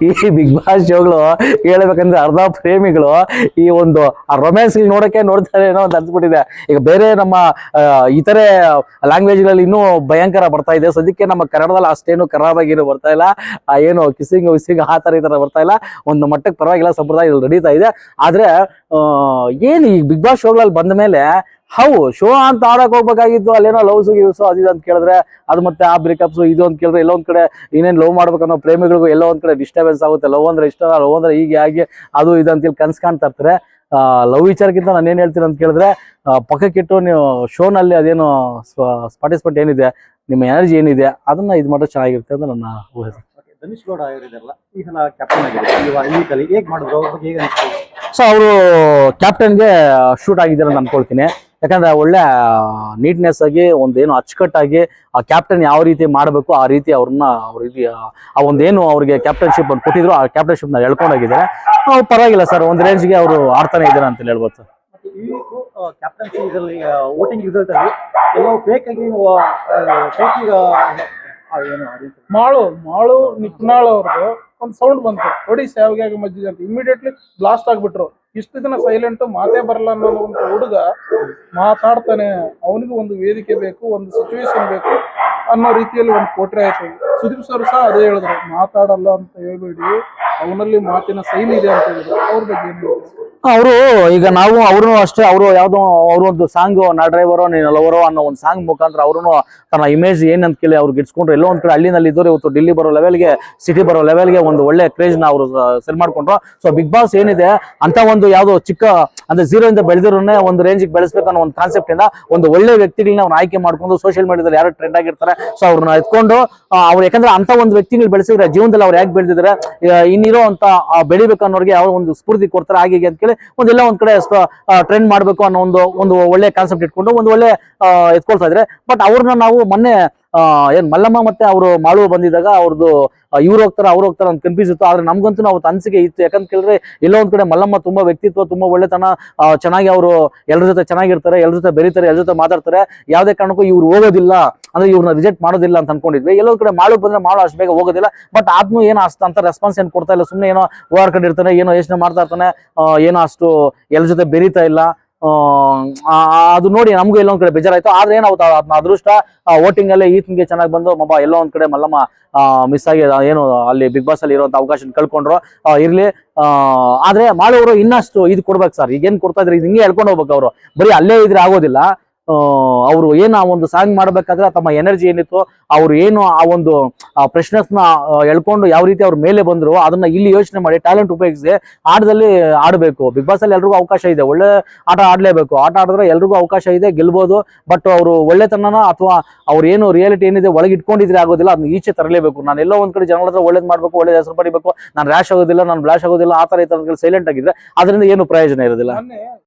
ಈ big boss ಶೋಗಳು ಹೇಳ್ಬೇಕಂದ್ರೆ ಅರ್ಧ ಪ್ರೇಮಿಗಳು ಈ ಒಂದು ರೊಮ್ಯಾನ್ಸ್ ನೋಡಕ್ಕೆ ನೋಡ್ತಾರೆ ಏನೋ ಅಂತ ಅನ್ಸ್ಬಿಟ್ಟಿದೆ. ಈಗ ಬೇರೆ ನಮ್ಮ ಇತರೆ ಲ್ಯಾಂಗ್ವೇಜ್ ಗಳಲ್ಲಿ ಇನ್ನೂ ಭಯಂಕರ ಬರ್ತಾ ಇದೆ. ಸದ್ಯಕ್ಕೆ ನಮ್ಮ ಕನ್ನಡದಲ್ಲಿ ಅಷ್ಟೇನು ಖರಾಬಾಗಿರೋ ಬರ್ತಾ ಇಲ್ಲ. ಏನು ಕಿಸ್ಸಿಂಗ್ ವಿಸ್ಸಿಂಗ್ ಆ ತರ ಈ ತರ ಬರ್ತಾ ಇಲ್ಲ. ಒಂದು ಮಟ್ಟಕ್ಕೆ ಪರವಾಗಿಲ್ಲ, ಸಂಪ್ರದಾಯ ನಡೀತಾ ಇದೆ. ಆದ್ರೆ ಏನು ಈ ಬಿಗ್ ಬಾಸ್ ಶೋಗಳಲ್ಲಿ ಬಂದ ಮೇಲೆ ಹೌ ಶೋ ಅಂತ ಆಡಕ್ ಹೋಗ್ಬೇಕಾಗಿತ್ತು, ಅಲ್ಲೇನೋ ಲವ್ಸ್ ಗಿವ್ಸು ಅದು ಅಂತ ಕೇಳಿದ್ರೆ ಅದು ಮತ್ತೆ ಆ ಬ್ರೇಕಪ್ಸ್ ಇದು ಅಂತ ಕೇಳಿದ್ರೆ ಎಲ್ಲೋ ಒಂದ್ ಕಡೆ ಇನ್ನೇನು ಲವ್ ಮಾಡ್ಬೇಕನ್ನೋ ಪ್ರೇಮಿಗಳಿಗೂ ಎಲ್ಲೋ ಒಂದ್ ಕಡೆ ಡಿಸ್ಟರ್ಬೆನ್ಸ್ ಆಗುತ್ತೆ. ಲವ್ ಅಂದ್ರೆ ಇಷ್ಟ, ಲವ್ ಅಂದ್ರೆ ಹೀಗೆ ಹಾಗೆ ಅದು ಇದು ಅಂತೇಳಿ ಕನ್ಸ್ ಕಾಣ್ತಾ ಇರ್ತಾರೆ. ಲವ್ ವಿಚಾರಕ್ಕಿಂತ ನಾನು ಏನ್ ಹೇಳ್ತೀನಿ ಅಂತ ಕೇಳಿದ್ರೆ ಪಕ್ಕಕ್ಕಿಟ್ಟು ನೀವು ಶೋನಲ್ಲಿ ಅದೇನು ಪಾರ್ಟಿಸಿಪೇಟ್ ಏನಿದೆ, ನಿಮ್ಮ ಎನರ್ಜಿ ಏನಿದೆ ಅದನ್ನ ಇದು ಮಾಡೋದು ಚೆನ್ನಾಗಿರುತ್ತೆ ಅಂತ ನನ್ನ ಊಹೆ. ಧನುಷ್ ಗೌಡ ಅವರಿದೆಲ್ಲ ಈ ಸಲ ಕ್ಯಾಪ್ಟನ್ ಆಗಿದ್ದಾರೆ, ಹೇಗೆ ಮಾಡಿದ್ರು ಅವ್ರ ಬಗ್ಗೆ ಹೇಗೆ ಅನಿಸ್ತು? ಸೊ ಅವರು ಕ್ಯಾಪ್ಟನ್ಗೆ ಶೂಟ್ ಆಗಿದ್ದಾರೆ ಅಂತ ಅನ್ಕೊಳ್ತೀನಿ. ಯಾಕಂದ್ರೆ ಒಳ್ಳೆ ನೀಟ್ನೆಸ್ ಆಗಿ ಒಂದೇನು ಅಚ್ಚುಕಟ್ಟಾಗಿ ಆ ಕ್ಯಾಪ್ಟನ್ ಯಾವ ರೀತಿ ಮಾಡಬೇಕು ಆ ರೀತಿ ಅವ್ರನ್ನ ಆ ಒಂದೇನು ಅವ್ರಿಗೆ ಕ್ಯಾಪ್ಟನ್ಶಿಪ್ ಕೊಟ್ಟಿದ್ರು ಆ ಕ್ಯಾಪ್ಟನ್ಶಿಪ್ ನ ಎಳ್ಕೊಂಡೋಗಿದ್ದಾರೆ. ಪರವಾಗಿಲ್ಲ ಸರ್, ಒಂದ್ ರೇಂಜ್ಗೆ ಅವರು ಆಡ್ತಾನೆ ಇದ್ದಾರೆ ಅಂತ ಹೇಳ್ಬೋದು ಸರ್. ಕ್ಯಾಪ್ಟನ್ಸಿ ಇದರಲ್ಲಿ ವೋಟಿಂಗ್ ರಿಸಲ್ಟ್ ಅಲ್ಲಿ ಎಲ್ಲೋ ಫೇಕ್ ಆಗಿ ಮಾಳು ನಿಪ್ನಾಳ್ ಅವ್ರದ್ದು ಒಂದು ಸೌಂಡ್ ಬಂತು, ಹೊಡಿ ಸಾವಿಗೆ ಮಜ್ಜಿಗೆ ಅಂತ. ಇಮಿಡಿಯೇಟ್ಲಿ ಬ್ಲಾಸ್ಟ್ ಆಗ್ಬಿಟ್ರು. ಇಷ್ಟು ದಿನ ಸೈಲೆಂಟ್, ಮಾತೇ ಬರಲ್ಲ ಅನ್ನೋ ಒಂದು ಹುಡುಗ ಮಾತಾಡ್ತಾನೆ. ಅವನಿಗೆ ಒಂದು ವೇದಿಕೆ ಬೇಕು, ಒಂದು ಸಿಚುವೇಶನ್ ಬೇಕು ಅನ್ನೋ ರೀತಿಯಲ್ಲಿ ಒಂದು ಕೊಟ್ರೆ ಆಯ್ತು. ಸುದೀಪ್ ಸರ್ ಸಹ ಅದೇ ಹೇಳಿದ್ರು, ಮಾತಾಡಲ್ಲ ಅಂತ ಹೇಳ್ಬೇಡಿ, ಅವನಲ್ಲಿ ಮಾತಿನ ಶೈಲಿ ಇದೆ ಅಂತ ಹೇಳಿದ್ರು. ಅವ್ರ ಬಗ್ಗೆ ಏನು? ಅವರು ಈಗ ನಾವು ಅವರು ಅಷ್ಟೇ, ಅವರು ಯಾವ್ದೋ ಅವರು ಒಂದು ಸಾಂಗ್ ನಾ ಡ್ರೈವರೋ ನೀನು ಲವರೋ ಅನ್ನೋ ಒಂದು ಸಾಂಗ್ ಮುಖಾಂತರ ಅವರು ತನ್ನ ಇಮೇಜ್ ಏನಂತ ಕೇಳಿ ಅವ್ರಿಗೆ ಇಡ್ಸ್ಕೊಂಡ್ರು. ಎಲ್ಲೋ ಒಂದ್ ಕಡೆ ಹಳ್ಳಿನಲ್ಲಿ ಇದ್ದವರು ಇವತ್ತು ಡೆಲ್ಲಿ ಬರೋ ಲೆವೆಲ್ಗೆ, ಸಿಟಿ ಬರೋ ಲೆವೆಲ್ಗೆ ಒಂದು ಒಳ್ಳೆ ಕ್ರೇಜ್ ನ ಅವರು ಸೆಲ್ ಮಾಡ್ಕೊಂಡ್ರು. ಸೊ ಬಿಗ್ ಬಾಸ್ ಏನಿದೆ ಅಂತ ಒಂದು ಯಾವ್ದೋ ಚಿಕ್ಕ ಅಂದ್ರೆ ಝೀರೋ ಇಂದ ಬೆಳೆದಿರೋನೇ ಒಂದು ರೇಂಜಿಗೆ ಬೆಳೆಸ್ಬೇಕನ್ನೋ ಒಂದು ಕಾನ್ಸೆಪ್ಟ್ ಇಂದ ಒಂದು ಒಳ್ಳೆ ವ್ಯಕ್ತಿಗಳನ್ನ ಅವ್ರು ಆಯ್ಕೆ ಮಾಡ್ಕೊಂಡು ಸೋಷಿಯಲ್ ಮೀಡಿಯಾದಲ್ಲಿ ಯಾರು ಟ್ರೆಂಡ್ ಆಗಿರ್ತಾರೆ ಸೊ ಅವ್ರನ್ನ ಎತ್ಕೊಂಡು ಅವ್ರು, ಯಾಕಂದ್ರೆ ಅಂತ ಒಂದು ವ್ಯಕ್ತಿಗಳು ಬೆಳೆಸಿದ್ರೆ ಜೀವನದಲ್ಲಿ ಅವ್ರು ಯಾಕೆ ಬೆಳೆದಿದ್ರೆ ಇನ್ನಿರೋ ಅಂತ ಬೆಳಿಬೇಕನ್ನೋರಿಗೆ ಯಾವ ಒಂದು ಸ್ಫೂರ್ತಿ ಕೊಡ್ತಾರೆ ಹಾಗೆ ಅಂತ ಕೇಳಿ ಒಂದೆಲ್ಲ ಒಂದ್ ಕಡೆ ಟ್ರೆಂಡ್ ಮಾಡ್ಬೇಕು ಅನ್ನೋ ಒಂದು ಒಳ್ಳೆ ಕಾನ್ಸೆಪ್ಟ್ ಇಟ್ಕೊಂಡು ಒಂದು ಒಳ್ಳೆ ಎತ್ಕೊಳ್ತಾ ಇದ್ರೆ. ಬಟ್ ಅವ್ರನ್ನ ನಾವು ಮೊನ್ನೆ ಏನ್ ಮಲ್ಲಮ್ಮ ಮತ್ತೆ ಅವರು ಮಾಳುವ ಬಂದಿದ್ದಾಗ ಅವ್ರದ್ದು ಇವ್ರು ಹೋಗ್ತಾರೆ ಅವ್ರು ಹೋಗ್ತಾರೆ ಅಂತ ಕನ್ಫ್ಯೂಸ್ ಇತ್ತು. ಆದ್ರೆ ನಮ್ಗಂತೂ ನಾವು ಅನಿಸಿಕೆ ಇತ್ತು, ಯಾಕಂತ ಕೇಳಿದ್ರೆ ಎಲ್ಲೋ ಒಂದ್ ಕಡೆ ಮಲ್ಲಮ್ಮ ತುಂಬಾ ವ್ಯಕ್ತಿತ್ವ, ತುಂಬಾ ಒಳ್ಳೆತನ, ಚೆನ್ನಾಗಿ ಅವರು ಎಲ್ಲರ ಜೊತೆ ಚೆನ್ನಾಗಿರ್ತಾರೆ, ಎಲ್ಲರ ಜೊತೆ ಬೆರೀತಾರೆ, ಎಲ್ಲರ ಜೊತೆ ಮಾತಾಡ್ತಾರೆ. ಯಾವ್ದೇ ಕಾರಣಕ್ಕೂ ಇವ್ರು ಹೋಗೋದಿಲ್ಲ ಅಂದ್ರೆ ಇವ್ರನ್ನ ರಿಜೆಕ್ಟ್ ಮಾಡೋದಿಲ್ಲ ಅಂತ ಅನ್ಕೊಂಡಿದ್ವಿ. ಎಲ್ಲೋ ಕಡೆ ಮಾಳು ಬಂದ್ರೆ ಮಾಳು ಅಷ್ಟು ಬೇಗ ಹೋಗೋದಿಲ್ಲ. ಬಟ್ ಆದ್ನೂ ಏನೋ ಅಷ್ಟು ಅಂತ ರೆಸ್ಪಾನ್ಸ್ ಏನ್ ಕೊಡ್ತಾ ಇಲ್ಲ, ಸುಮ್ಮನೆ ಏನೋ ಓಡಾಡ್ಕೊಂಡಿರ್ತಾನೆ, ಏನೋ ಯೋಚನೆ ಮಾಡ್ತಾ ಇರ್ತಾನೆ, ಏನೋ ಅಷ್ಟು ಎಲ್ಲರ ಜೊತೆ ಬೆರೀತಾ ಇಲ್ಲ. ಅದು ನೋಡಿ ನಮಗೂ ಎಲ್ಲೋ ಒಂದ್ ಕಡೆ ಬೇಜಾರಾಯ್ತು. ಆದ್ರೆ ಏನಾಗುತ್ತೆ ಅದನ್ನ ಅದೃಷ್ಟ ವೋಟಿಂಗ್ ಅಲ್ಲೇ ಈತನ್ಗೆ ಚೆನ್ನಾಗಿ ಬಂದು ಎಲ್ಲೋ ಒಂದ್ ಕಡೆ ಮಲ್ಲಮ್ಮ ಮಿಸ್ ಆಗಿ ಏನು ಅಲ್ಲಿ ಬಿಗ್ ಬಾಸ್ ಅಲ್ಲಿ ಇರುವಂತ ಅವಕಾಶ ಕಳ್ಕೊಂಡ್ರು. ಇರ್ಲಿ, ಆದ್ರೆ ಮಾಡೋರು ಇನ್ನಷ್ಟು ಇದು ಕೊಡ್ಬೇಕು ಸರ್. ಈಗೇನ್ ಕೊಡ್ತಾ ಇದ್ರೆ ಹಿಂಗೆ ಹೇಳ್ಕೊಂಡು ಹೋಗ್ಬೇಕು. ಅವರು ಬರೀ ಅಲ್ಲೇ ಇದ್ರೆ ಆಗೋದಿಲ್ಲ. ಅವರು ಏನು ಆ ಒಂದು ಸಾಂಗ್ ಮಾಡ್ಬೇಕಾದ್ರೆ ತಮ್ಮ ಎನರ್ಜಿ ಏನಿತ್ತು, ಅವ್ರು ಏನು ಆ ಒಂದು ಫ್ರೆಶ್ನೆಸ್ ನ ಎಳ್ಕೊಂಡು ಯಾವ ರೀತಿ ಅವ್ರ ಮೇಲೆ ಬಂದ್ರು ಅದನ್ನ ಇಲ್ಲಿ ಯೋಚನೆ ಮಾಡಿ ಟ್ಯಾಲೆಂಟ್ ಉಪಯೋಗಿಸಿ ಆಟದಲ್ಲಿ ಆಡಬೇಕು. ಬಿಗ್ ಬಾಸ್ ಅಲ್ಲಿ ಎಲ್ರಿಗೂ ಅವಕಾಶ ಇದೆ, ಒಳ್ಳೆ ಆಟ ಆಡ್ಲೇಬೇಕು. ಆಟ ಆಡಿದ್ರೆ ಎಲ್ರಿಗೂ ಅವಕಾಶ ಇದೆ, ಗೆಲ್ಬಹುದು. ಬಟ್ ಅವರು ಒಳ್ಳೆತನನ ಅಥವಾ ಅವ್ರು ಏನು ರಿಯಾಲಿಟಿ ಏನಿದೆ ಒಳಗೆ ಇಟ್ಕೊಂಡಿದ್ರೆ ಆಗೋದಿಲ್ಲ, ಅದನ್ನ ಈಚೆ ತರಲೇಬೇಕು. ನಾನು ಎಲ್ಲೋ ಒಂದ್ ಕಡೆ ಜನಗಳ ಹತ್ರ ಒಳ್ಳೇದ್ ಮಾಡ್ಬೇಕು, ಒಳ್ಳೆ ಹೆಸರು ಪಡಿಬೇಕು, ನಾನು ರ್ಯಾಶ್ ಆಗೋದಿಲ್ಲ, ನಾನು ಬ್ಲಾಶ್ ಆಗೋದಿಲ್ಲ, ಆ ತರ ಈ ತರ ಸೈಲೆಂಟ್ ಆಗಿದ್ರೆ ಅದರಿಂದ ಏನು ಪ್ರಯೋಜನ ಇರೋದಿಲ್ಲ.